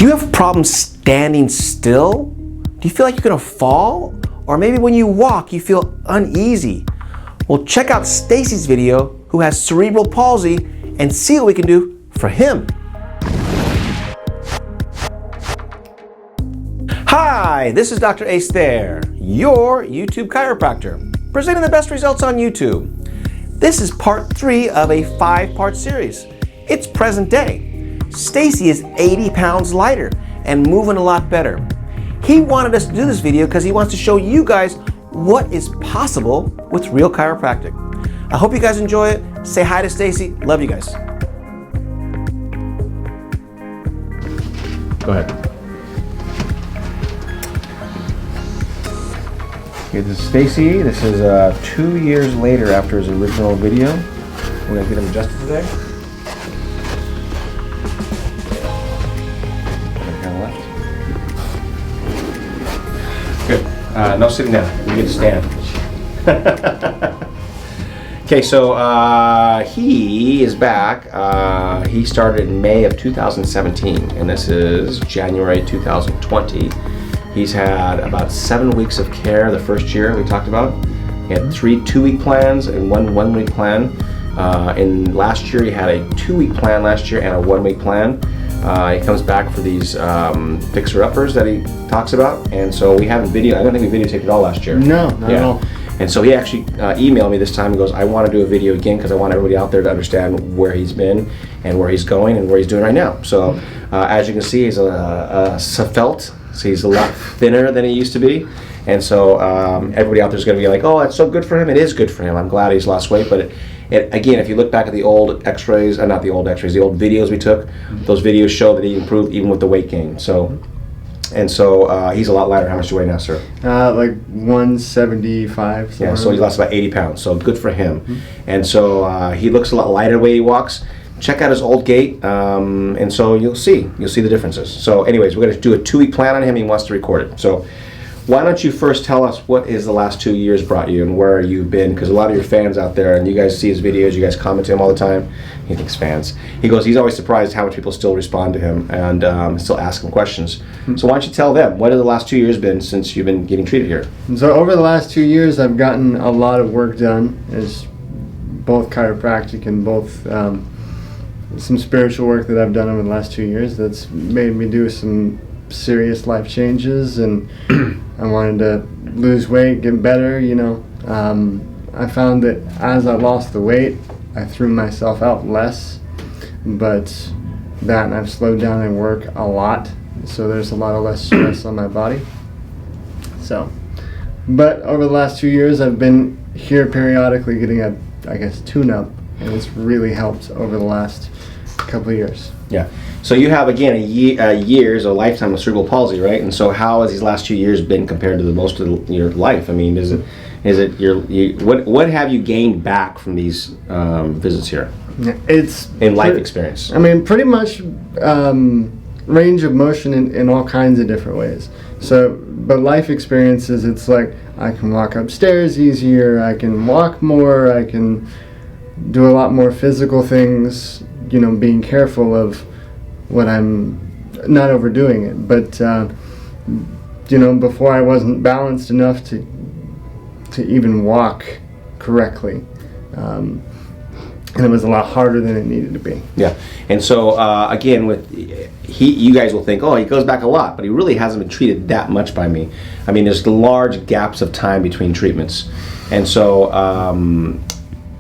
Do you have problems standing still? Do you feel like you're gonna fall? Or maybe when you walk, you feel uneasy? Well, check out Stacey's video, who has cerebral palsy, and see what we can do for him. Hi, this is Dr. Ace Thayer, your YouTube chiropractor, presenting the best results on YouTube. This is part 3 of a 5-part series. It's present day. Stacey is 80 pounds lighter and moving a lot better. He wanted us to do this video because he wants to show you guys what is possible with real chiropractic. I hope you guys enjoy it. Say hi to Stacey. Love you guys. Go ahead. Okay, this is Stacey. This is 2 years later after his original video. We're going to get him adjusted today. Good. No sitting down. You get to stand. Okay, so he is back. He started in May of 2017, and this is January 2020. He's had about 7 weeks of care the first year we talked about. He had 3 2-week plans and 1 1-week plan. In last year, he had a 2-week plan last year and a 1-week plan. He comes back for these fixer-uppers that he talks about, and so we haven't I don't think we videotaped it all last year. No, not at all. And so he actually emailed me this time and goes, I want to do a video again because I want everybody out there to understand where he's been and where he's going and what he's doing right now. So as you can see, he's a svelte, so he's a lot thinner than he used to be. And so everybody out there is going to be like, oh, that's so good for him. It is good for him. I'm glad he's lost weight, but again, if you look back at the old x-rays, not the old x-rays, the old videos we took, those videos show that he improved even with the weight gain. So, and so he's a lot lighter. How much do you weigh now, sir? Like 175. Yeah, so he lost about 80 pounds. So good for him. And so he looks a lot lighter the way he walks. Check out his old gait, and so you'll see the differences. So anyways, we're going to do a 2-week plan on him. He wants to record it. So why don't you first tell us what is the last 2 years brought you and where you've been? Because a lot of your fans out there, and you guys see his videos, you guys comment to him all the time. He thinks fans. He goes, he's always surprised how much people still respond to him and still ask him questions. So why don't you tell them, what have the last 2 years been since you've been getting treated here? So over the last 2 years, I've gotten a lot of work done, as both chiropractic and both some spiritual work that I've done over the last 2 years that's made me do some serious life changes, and I wanted to lose weight, get better, you know. I found that as I lost the weight, I threw myself out less, but that and I've slowed down in work a lot, so there's a lot of less stress on my body. So, but over the last 2 years, I've been here periodically getting a, I guess, tune-up, and it's really helped over the last couple of years. Yeah. So you have, again, a lifetime of cerebral palsy, right? And so how has these last 2 years been compared to the most of your life? I mean, what have you gained back from these visits here? It's in life experience. I mean, pretty much range of motion in all kinds of different ways. So, but life experiences, it's like I can walk upstairs easier, I can walk more, I can do a lot more physical things, you know, being careful of when I'm not overdoing it. But you know, before I wasn't balanced enough to even walk correctly, and it was a lot harder than it needed to be. Yeah. And so again, you guys will think, oh, he goes back a lot, but he really hasn't been treated that much by me. I mean, there's large gaps of time between treatments, and so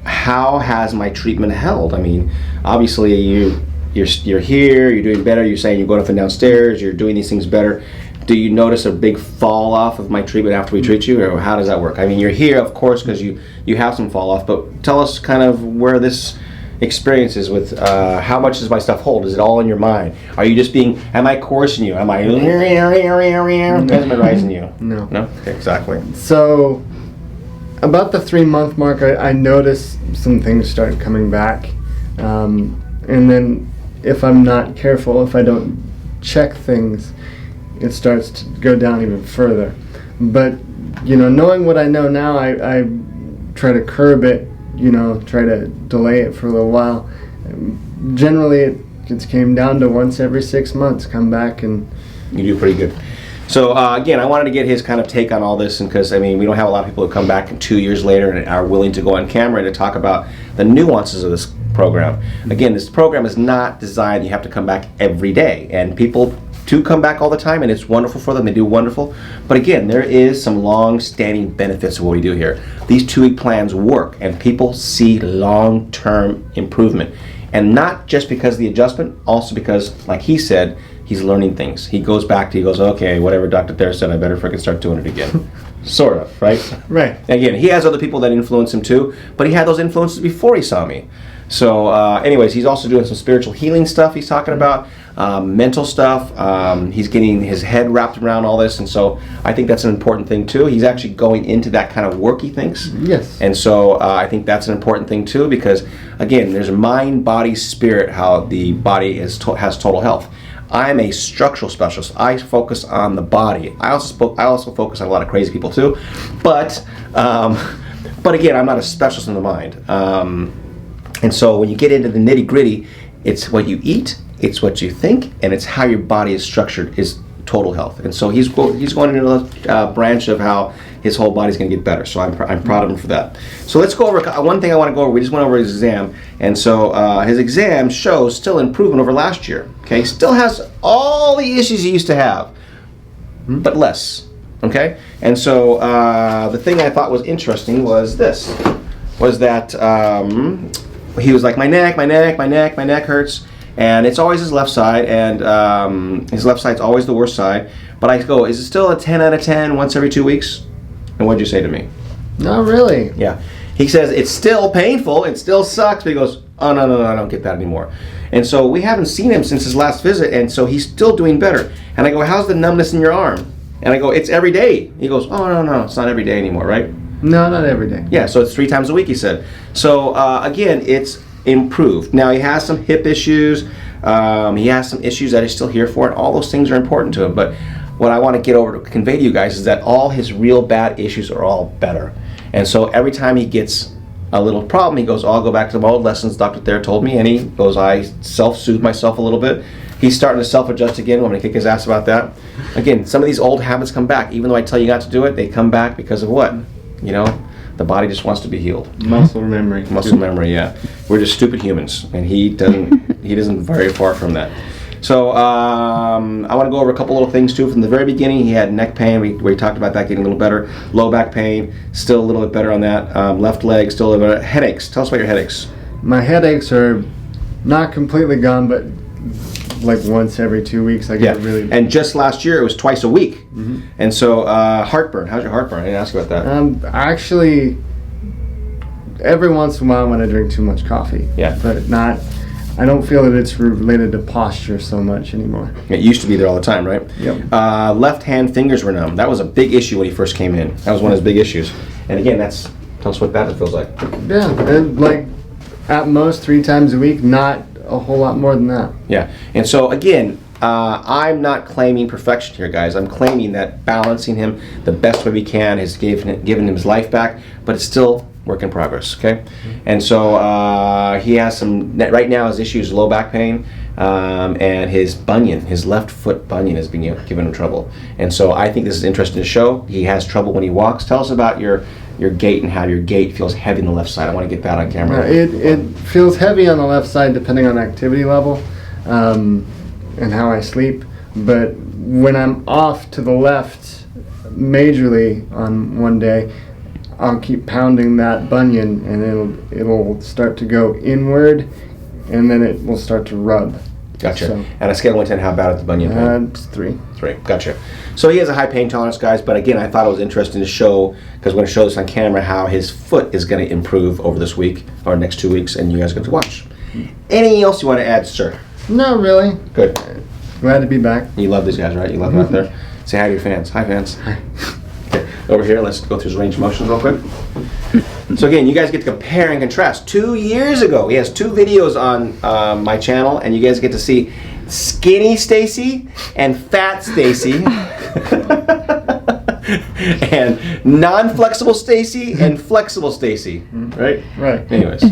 how has my treatment held? I mean, obviously you're here, you're doing better, you're saying you're going up and downstairs, you're doing these things better. Do you notice a big fall off of my treatment after we treat you, or how does that work? I mean, you're here, of course, because you have some fall off, but tell us kind of where this experience is with how much does my stuff hold? Is it all in your mind? Are you just am I coercing you? Am I mesmerizing you? No. No? Okay, exactly. So about the 3-month mark, I noticed some things start coming back, and then if I'm not careful, if I don't check things, it starts to go down even further. But you know, knowing what I know now, I try to curb it, you know, try to delay it for a little while. Generally it came down to once every 6 months. Come back and you do pretty good. So again, I wanted to get his kind of take on all this, and because I mean, we don't have a lot of people who come back 2 years later and are willing to go on camera to talk about the nuances of this program. Again, this program is not designed you have to come back every day, and people do come back all the time, and it's wonderful for them. They do wonderful. But again, there is some long-standing benefits of what we do here. These 2-week plans work, and people see long-term improvement, and not just because of the adjustment, also because, like he said, he's learning things. He goes, okay, whatever Dr. Thayer said, I better freaking start doing it again. Sort of, right? Right. Again, he has other people that influence him too, but he had those influences before he saw me. So anyways, he's also doing some spiritual healing stuff he's talking about, mental stuff. He's getting his head wrapped around all this, and so I think that's an important thing too. He's actually going into that kind of work, he thinks. Yes. And so I think that's an important thing too, because again, there's mind, body, spirit, how the body has total health. I'm a structural specialist. I focus on the body. I also focus on a lot of crazy people too, but again, I'm not a specialist in the mind. And so when you get into the nitty gritty, it's what you eat, it's what you think, and it's how your body is structured is total health. And so he's going into a branch of how his whole body's going to get better. So I'm proud of him for that. So let's go over one thing I want to go over. We just went over his exam, and so his exam shows still improvement over last year. Okay, still has all the issues he used to have, but less. Okay, and so the thing I thought was interesting was that he was like, my neck hurts, and it's always his left side, and his left side's always the worst side. But I go, is it still a 10 out of 10 once every 2 weeks? And what'd you say to me? Not really. Yeah. He says, it's still painful, it still sucks, but he goes, oh, no, I don't get that anymore. And so we haven't seen him since his last visit, and so he's still doing better. And I go, how's the numbness in your arm? And I go, it's every day. He goes, oh, no, it's not every day anymore, right? No, not every day. Yeah, so it's 3 times a week, he said. So again, it's improved. Now he has some hip issues. He has some issues that he's still here for, and all those things are important to him. But what I want to get over to convey to you guys is that all his real bad issues are all better. And so every time he gets a little problem, he goes, oh, I'll go back to my old lessons Dr. Thayer told me, and he goes, I self-soothe myself a little bit. He's starting to self-adjust again. I'm going to kick his ass about that. Again, some of these old habits come back. Even though I tell you not to do it, they come back because of what? You know, the body just wants to be healed. Muscle memory. Muscle memory, yeah. We're just stupid humans, and he doesn't very far from that. So I want to go over a couple little things too. From the very beginning, he had neck pain. We talked about that getting a little better. Low back pain, still a little bit better on that. Left leg, still a little better. Headaches. Tell us about your headaches. My headaches are not completely gone, but like once every 2 weeks I get really. And just last year it was twice a week. Mm-hmm. And so heartburn. How's your heartburn? I didn't ask you about that. Actually, every once in a while when I drink too much coffee. Yeah. But not. I don't feel that it's related to posture so much anymore. It used to be there all the time, right? Yep. Left hand fingers were numb. That was a big issue when he first came in. That was one of his big issues. And again, tell us what that feels like. Yeah, and like at most 3 times a week, not a whole lot more than that. Yeah, and so again, I'm not claiming perfection here, guys. I'm claiming that balancing him the best way we can has given him his life back, but it's still work in progress, okay? And so he has right now his issue is low back pain, and his left foot bunion is being giving him trouble. And so I think this is interesting to show. He has trouble when he walks. Tell us about your gait and how your gait feels heavy on the left side. I want to get that on camera. It feels heavy on the left side depending on activity level and how I sleep. But when I'm off to the left majorly on one day, I'll keep pounding that bunion and it'll start to go inward and then it will start to rub. Gotcha. So, and a scale of 1 to 10, how bad is the bunion pain? It's 3. 3. Gotcha. So he has a high pain tolerance, guys, but again, I thought it was interesting to show, because we're going to show this on camera, how his foot is going to improve over this week or next 2 weeks, and you guys are going to watch. Anything else you want to add, sir? Not really. Good. Glad to be back. You love these guys, right? You love them out there? Say hi to your fans. Hi, fans. Hi. Okay. Over here, let's go through his range of motions real quick. So again, you guys get to compare and contrast. 2 years ago, he has 2 videos on my channel, and you guys get to see skinny Stacey and fat Stacey, and non-flexible Stacey and flexible Stacey, right? Right. Anyways,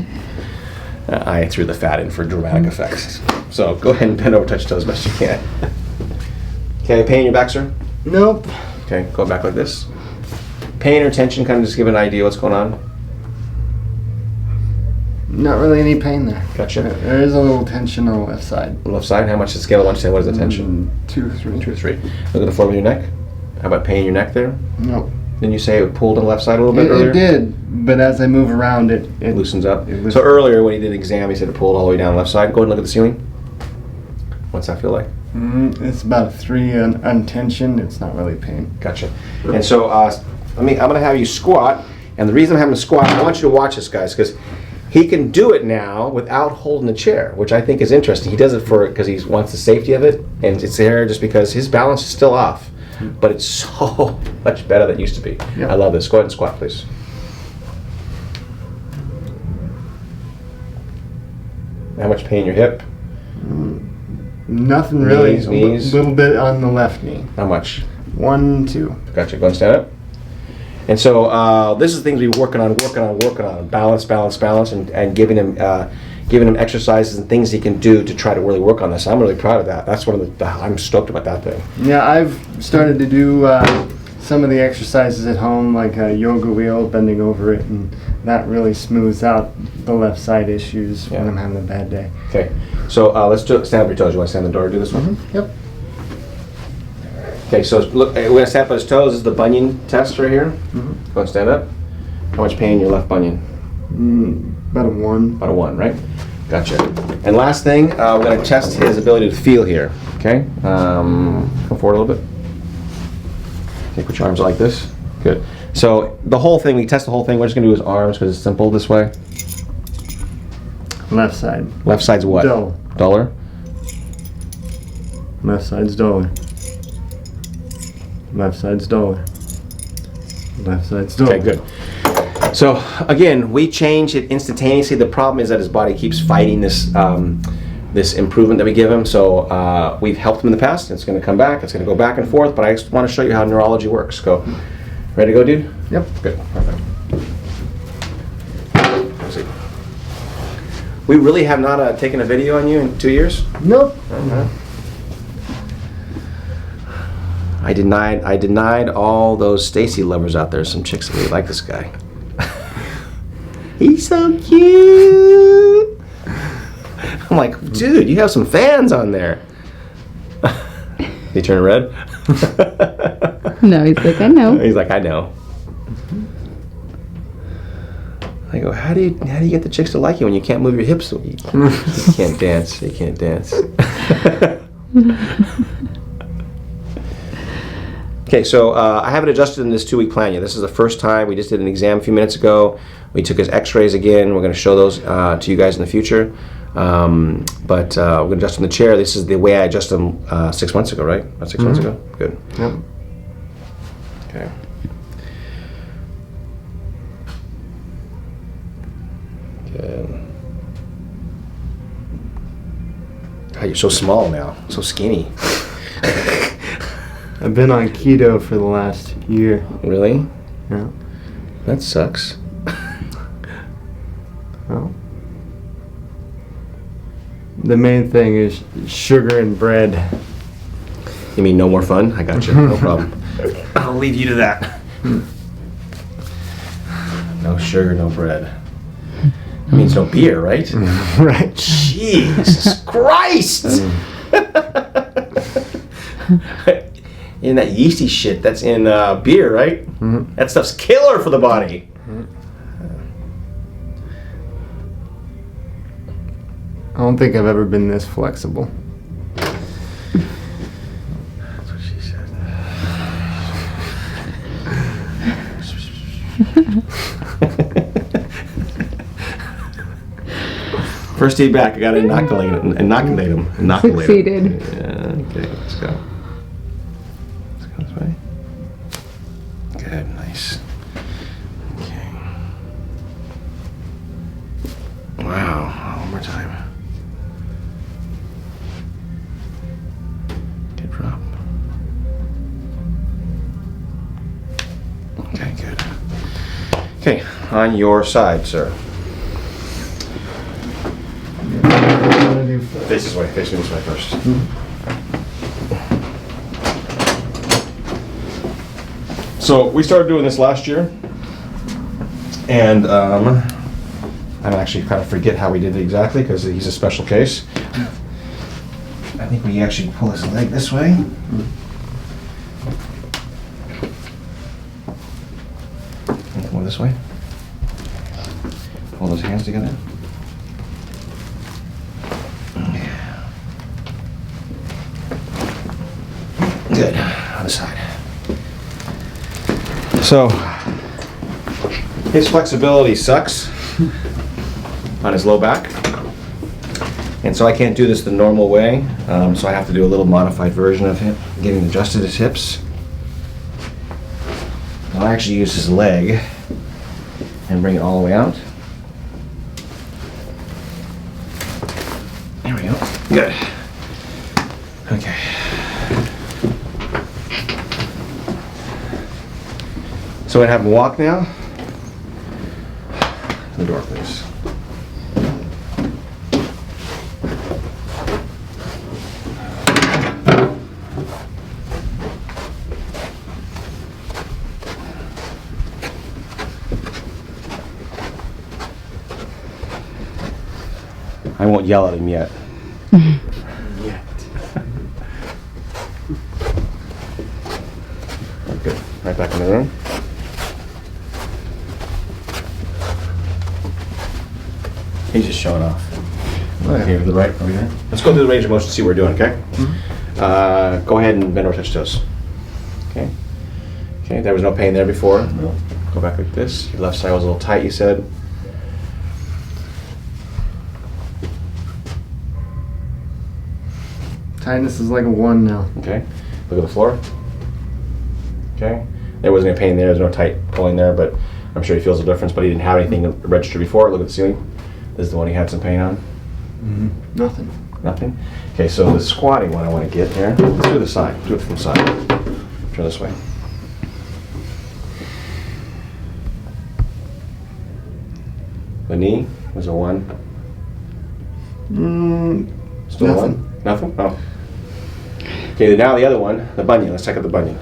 I threw the fat in for dramatic effects. So go ahead and bend over, touch your toes as best you can. Okay, pain in your back, sir? Nope. Okay, go back like this. Pain or tension, kind of just give an idea what's going on. Not really any pain there. Gotcha. There is a little tension on the left side. Left side, how much is the scale of 1 to 10? What is the tension? 2 or 3. 2 or 3. Look at the form of your neck. How about pain in your neck there? Nope. Didn't you say it pulled on the left side a little bit earlier? It did, but as I move around, it loosens up. It So earlier when he did the exam, he said it pulled all the way down the left side. Go ahead and look at the ceiling. What's that feel like? It's about a 3 on tension. It's not really pain. Gotcha. And so I'm going to have you squat. And the reason I'm having to squat, I want you to watch this, guys, because he can do it now without holding the chair, which I think is interesting. He does it because he wants the safety of it, and it's there just because his balance is still off. But it's so much better than it used to be. Yeah. I love this. Go ahead and squat, please. How much pain in your hip? Nothing really. Knees. A little bit on the left knee. How much? 1, 2. Gotcha. Go and stand up. And so this is things we're working on. Balance, and giving him exercises and things he can do to try to really work on this. I'm really proud of that. That's one of I'm stoked about that thing. Yeah, I've started to do some of the exercises at home, like a yoga wheel, bending over it, and that really smooths out the left side issues when I'm having a bad day. Okay, so let's stand up your toes. You want to stand on the door and do this one? Yep. Okay, so look, we're going to stand up on his toes. This is the bunion test right here. Go and stand up. How much pain in your left bunion? About a 1. About a 1, right? Gotcha. And last thing, we're going to test his ability to feel here. Okay? Come forward a little bit. Okay, put your arms like this. Good. So the whole thing, we test the whole thing. We're just going to do his arms because it's simple this way. Left side. Left side's what? Dull. Duller? Left side's duller. Left side's duller. Left side's duller. Okay, good. So again, we change it instantaneously. The problem is that his body keeps fighting this this improvement that we give him. So we've helped him in the past. It's going to come back. It's going to go back and forth. But I just want to show you how neurology works. Go. Ready to go, dude? Yep. Good. Perfect. Let's see. We really have not taken a video on you in 2 years? Nope. I denied all those Stacey lovers out there. Some chicks that really like this guy. He's so cute. I'm like, dude, you have some fans on there. He turned red. No, he's like, I know. He's like, I know. I go, how do you get the chicks to like you when you can't move your hips? You can't dance. You can't dance. Okay, so I haven't adjusted in this 2-week plan yet. This is the first time. We just did an exam a few minutes ago. We took his x-rays again. We're going to show those to you guys in the future. But we're going to adjust in the chair. This is the way I adjusted them 6 months ago, right? About 6 months ago? Good. Yep. Okay. Good. God, you're so small now. So skinny. I've been on keto for the last year. Really? Yeah. That sucks. Well, the main thing is sugar and bread. You mean no more fun? I got you. No problem. I'll leave you to that. No sugar, no bread. That means no beer, right? Right. Jesus Christ! In that yeasty shit that's in beer, right? That stuff's killer for the body. I don't think I've ever been this flexible. That's what she said. First tee back, I gotta inoculate him. Succeeded. Yeah, okay, let's go. Let's go this way. Good, nice. Okay. Wow, one more time. Good drop. Okay, good. Okay, on your side, sir. face this way. Face me this way first. So we started doing this last year, and I actually kind of forget how we did it exactly because he's a special case. I think we actually pull his leg this way. And come over this way. Pull those hands together. Good. On the side. So, his flexibility sucks on his low back. And so I can't do this the normal way. So I have to do a little modified version of him, getting adjusted his hips. I'll actually use his leg and bring it all the way out. There we go. Good. Okay. So I have him walk now. The door, please. I won't yell at him yet. Good. Right back in the room. He's just showing off. Oh, yeah. Here to the right, over here. Let's go through the range of motion and see what we're doing, okay? Go ahead and bend over, touch toes. Okay. Okay, there was no pain there before. No. Go back like this. Your left side was a little tight, you said. Tightness is like a 1 now. Okay. Look at the floor. Okay. There wasn't any pain there. There's no tight pulling there, but I'm sure he feels a difference, but he didn't have anything register before. Look at the ceiling. This is the one he had some pain on. Nothing. Nothing? Okay, so the squatting one I want to get here. Let's do the side. Do it from the side. Turn this way. The knee was a 1. Still a Nothing. 1? Nothing? Oh. Okay, now the other one, the bunion. Let's check out the bunion.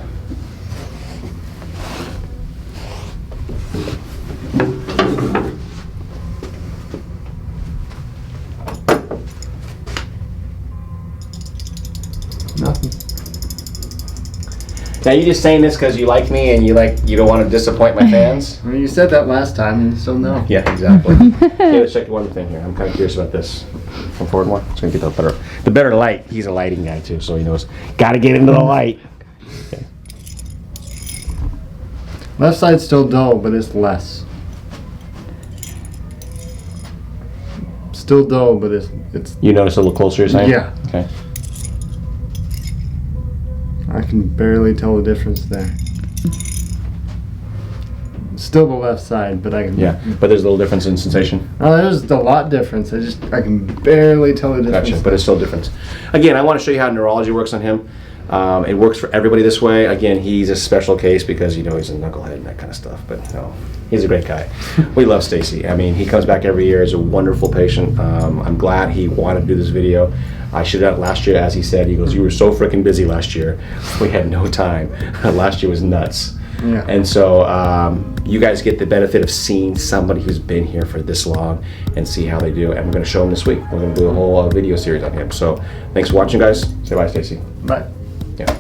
Nothing. Now you just saying this because you like me and you don't want to disappoint my fans? I mean, you said that last time, and so no. Yeah, exactly. Okay, let's check one thing here. I'm kind of curious about this. Come forward more. It's gonna get the better light. He's a lighting guy too, so he knows. Got to get into the light. Okay. Left side's still dull, but it's less. Still dull, but it's. You notice a little closer, you're saying? Yeah. Okay. I can barely tell the difference there. Still the left side, but I can. Yeah, but there's a little difference in sensation. There's a lot difference. I can barely tell the difference. Gotcha, but it's still a difference. Again, I want to show you how neurology works on him. It works for everybody this way. Again, he's a special case because he's a knucklehead and that kind of stuff. But no, he's a great guy. We love Stacey. I mean, he comes back every year as a wonderful patient. I'm glad he wanted to do this video. I should have done it last year, as he said. He goes, "You were so freaking busy last year. We had no time." Last year was nuts. Yeah. And so you guys get the benefit of seeing somebody who's been here for this long and see how they do. And we're going to show him this week. We're going to do a whole video series on him. So thanks for watching, guys. Say bye, Stacey. Bye. Yeah.